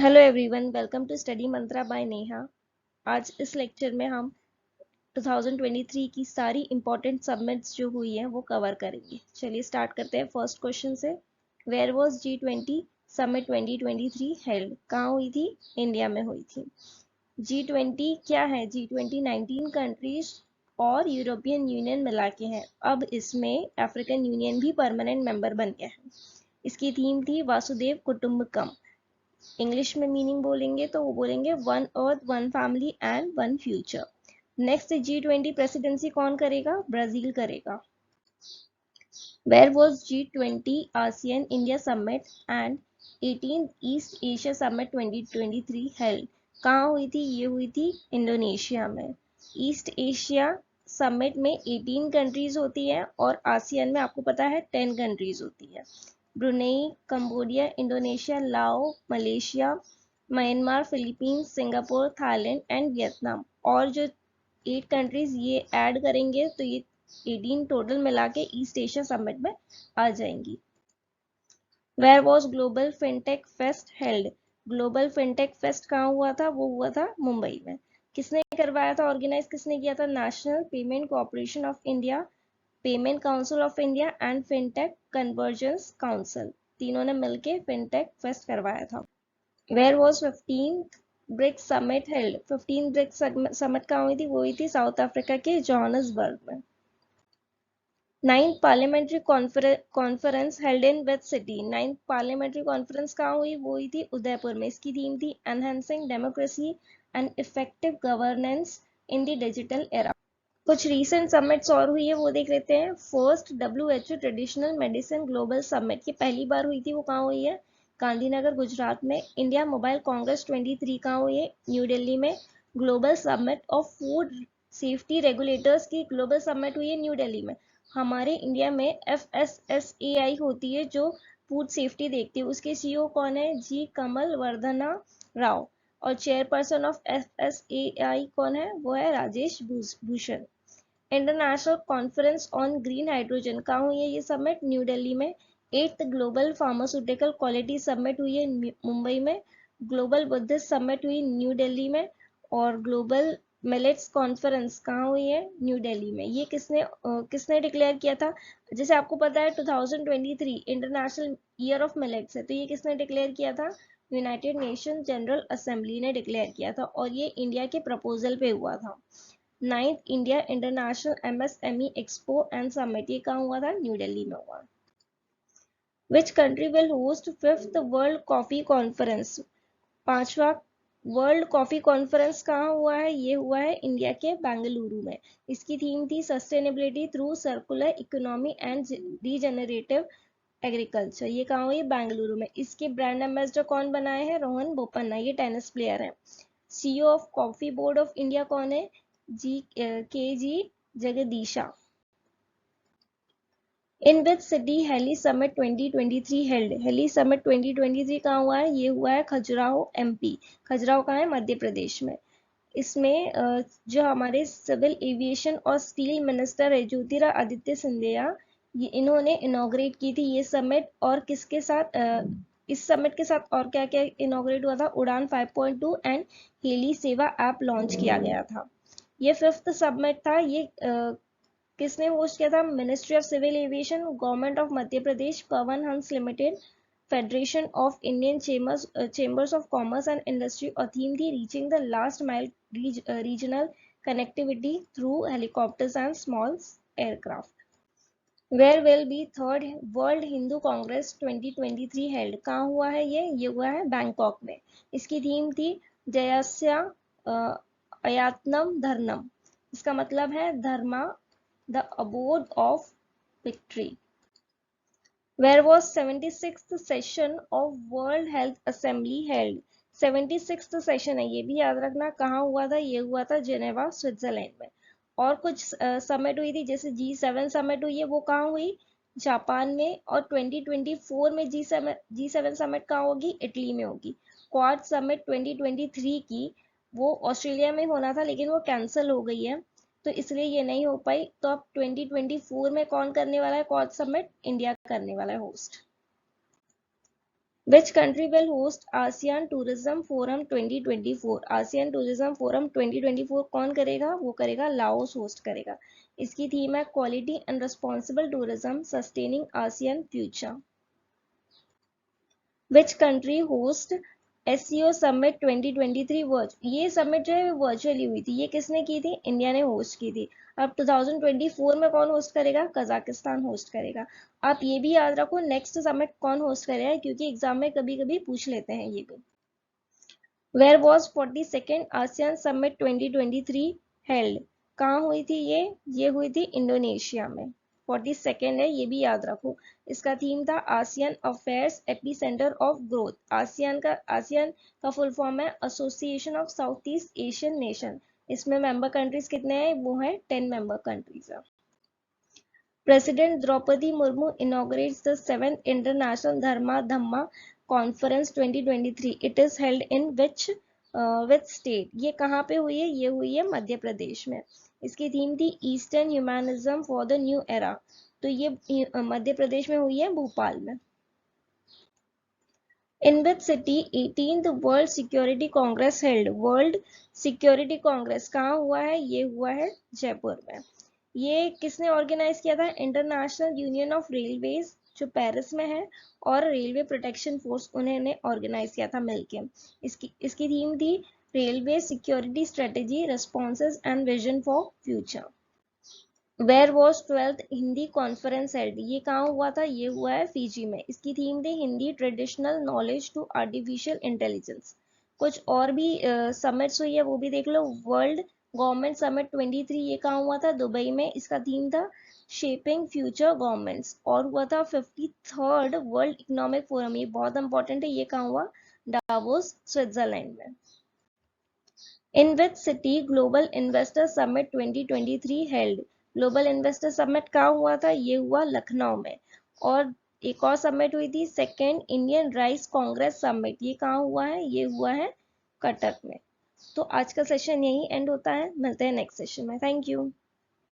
Hello everyone, welcome to study Mantra by Neha. आज इस lecture में हम 2023 की सारी इंपॉर्टेंट सबमिट्स जो हुई हैं वो कवर करेंगे। चलिए स्टार्ट करते हैं फर्स्ट क्वेश्चन से। Where was G20 summit 2023 held? कहाँ हुई थी? इंडिया में हुई थी। G20 क्या है? G20 19 कंट्रीज और यूरोपियन यूनियन मिला के हैं। अब इसमें अफ्रीकन यूनियन भी परमानेंट मेंबर बन गया है। इसकी थीम थी वासुदेव कुटुंबकम। इंग्लिश में मीनिंग बोलेंगे तो वो बोलेंगे one earth, one family and one future. Next G20 presidency कौन करेगा? ब्राजील करेगा। Where was G20 ASEAN India summit and 18th East Asia summit 2023 held? कहाँ हुई थी? ये हुई थी इंडोनेशिया में। ईस्ट एशिया समिट में 18 कंट्रीज होती है और आसियान में आपको पता है 10 कंट्रीज होती है। ब्रुनेई, कंबोडिया, इंडोनेशिया, लाओ, Malaysia, Myanmar, Philippines, Singapore, Thailand and Vietnam. और जो 8 कंट्रीज ये ऐड करेंगे तो ये 18 टोटल मिला के ईस्ट एशिया समिट में आ जाएंगी। Where was global fintech fest held? Global fintech fest कहाँ हुआ था? वो हुआ था मुंबई में। किसने करवाया था? ऑर्गेनाइज किसने किया था? National payment corporation of India, payment council of India and fintech convergence council, तीनों ने मिलके फिनटेक फेस्ट करवाया था। Where was 15th BRICS summit held? 15th BRICS summit कहाँ हुई थी? वो हुई थी साउथ अफ्रीका के जोहान्सबर्ग में। 9th parliamentary conference held in which city? 9th parliamentary conference कहाँ हुई? वो हुई थी उदयपुर में। इसकी थीम थी enhancing democracy and effective governance in the digital era. कुछ रीसेंट समिट्स और हुई है वो देख लेते हैं। First WHO traditional medicine global summit, ये पहली बार हुई थी, वो कहाँ हुई है? गांधीनगर गुजरात में। इंडिया मोबाइल कांग्रेस 23 कहाँ हुई है? न्यू दिल्ली में। Global summit of food safety regulators की ग्लोबल समिट हुई है न्यू दिल्ली में। हमारे इंडिया में FSSAI होती है जो फूड सेफ्टी देखती है, उसके CEO कौन है? जी कमल वर्धना राव। और चेयरपर्सन ऑफ FSAI कौन है? वो है Rajesh Bhushan. International conference on green hydrogen कहाँ हुई है? ये समिट न्यू दिल्ली में। 8th global pharmaceutical quality summit हुई है मुंबई में। ग्लोबल बुद्धिस्ट समिट हुई न्यू दिल्ली में। और ग्लोबल मिलेट्स कॉन्फ्रेंस कहाँ हुई है? न्यू दिल्ली में। ये किसने डिक्लेयर किया था? जैसे आपको पता है 2023 इंटरनेशनल ईयर ऑफ मिलेट्स है, तो ये किसने डिक्लेयर किया था? यूनाइटेड नेशन जनरल असेंबली ने डिक्लेयर किया था और ये इंडिया के प्रपोजल पे हुआ था। 9th India international MSME expo and summit, ये कहाँ हुआ था? न्यू दिल्ली में हुआ। Which country will host 5th world coffee conference? 5वां वर्ल्ड कॉफी कॉन्फ्रेंस कहाँ हुआ है? ये हुआ है इंडिया के बेंगलुरु में। इसकी थीम थी sustainability through circular economy and regenerative agriculture. ये कहाँ हुई? बेंगलुरु में। इसके ब्रांड एम्बेसडर कौन बनाए हैं? रोहन बोपन्ना, ये टेनिस प्लेयर है। CEO of coffee board of India कौन है? KG Jagadeesha. In which city heli summit 2023 held? Heli summit 2023 कहाँ हुआ है? ये हुआ है खजुराहो MP। खजुराहो कहाँ है? मध्य प्रदेश में। इसमें जो हमारे सिविल एविएशन और स्टील मिनिस्टर है ज्योतिरादित्य सिंधिया, ये इन्होंने इनॉग्रेट की थी ये समिट। और किसके साथ? इस समिट के साथ और क्या क्या इनॉग्रेट हुआ था? उड़ान 5.2 एंड हेली सेवा ऐप लॉन्च किया गया था। ये 5th समिट था। ये किसने होस्ट किया था? Ministry of civil aviation, government of Madhya Pradesh, Pawan Hans limited, federation of Indian chambers of commerce and industry. और थीम थी reaching the last mile regional connectivity through helicopters and small aircraft. Where will be third world Hindu congress 2023 held? कहाँ हुआ है ये हुआ है Bangkok में। इसकी थीम थी जयस्या अयातनम धर्नम। इसका मतलब है dharma the abode of victory. Where was 76th session of world health assembly held? 76th session है, ये भी याद रखना। कहाँ हुआ था? ये हुआ था जेनेवा स्विट्जरलैंड में। और कुछ समिट हुई थी, जैसे G7 समिट हुई है, वो कहाँ हुई? जापान में। और 2024 में G7 समिट कहाँ होगी? इटली में होगी। क्वाड समिट 2023 की वो ऑस्ट्रेलिया में होना था लेकिन वो कैंसिल हो गई है, तो इसलिए ये नहीं हो पाई। तो अब 2024 में कौन करने वाला है क्वाड समिट? इंडिया करने वाला है host. Which country will host ASEAN tourism forum 2024? ASEAN tourism forum 2024 कौन करेगा? वो करेगा लाओस होस्ट करेगा। इसकी थीम है quality and responsible tourism sustaining ASEAN future. Which country host SCO summit 2023 ये समिट जो है वर्चुअली हुई थी, ये किसने की थी? इंडिया ने होस्ट की थी। अब 2024 में कौन होस्ट करेगा? कजाकिस्तान होस्ट करेगा। आप ये भी याद रखो नेक्स्ट समिट कौन होस्ट करेगा, क्योंकि एग्जाम में कभी कभी पूछ लेते हैं ये भी। Where was 42nd ASEAN summit 2023 held? कहाँ हुई थी ये हुई थी इंडोनेशिया में। 42nd है, ये भी याद रखो। इसका थीम था ASEAN affairs AP centre of growth. ASEAN का फुल फॉर्म है association of south east Asian nation. इसमें मेंबर कंट्रीज कितने हैं? वो है 10 मेंबर कंट्रीज है। President Draupadi Murmu inaugurates the 7th International Dharma Dhamma Conference 2023. It is held in which state? ये कहाँ पे हुई है? ये हुई है मध्य प्रदेश में। इसकी थीम थी eastern humanism for the new era. तो ये मध्य प्रदेश में हुई है, भोपाल में। In which city 18th World Security Congress held? World security Congress कहाँ हुआ है? ये हुआ है जयपुर में। ये किसने ऑर्गेनाइज किया था? इंटरनेशनल यूनियन ऑफ रेलवेज जो पेरिस में है, और रेलवे प्रोटेक्शन फोर्स उन्होंने ऑर्गेनाइज किया था मिलके। इसकी थीम थी railway security strategy responses and vision for future. Where was 12th Hindi conference held? ये कहाँ हुआ था? ये हुआ है फिजी में। इसकी थीम थी Hindi traditional knowledge to artificial intelligence. कुछ और भी समिट्स हुई है, वो भी देख लो। वर्ल्ड गवर्नमेंट समिट 23 ये कहाँ हुआ था? दुबई में। इसका थीम था शेपिंग फ्यूचर गवर्नमेंट्स। और हुआ था 53rd वर्ल्ड इकोनॉमिक फोरम, ये बहुत इंपॉर्टेंट है। ये कहाँ हुआ? डावोस स्विट्जरलैंड में। In which city Global Investor Summit 2023 held? Global investor summit कहाँ हुआ था? ये हुआ लखनऊ में। और एक और समिट हुई थी second Indian rice Congress summit, ये कहाँ हुआ है? ये हुआ है कटक में। तो आज का सेशन यही एंड होता है, मिलते हैं नेक्स्ट सेशन में। Thank you.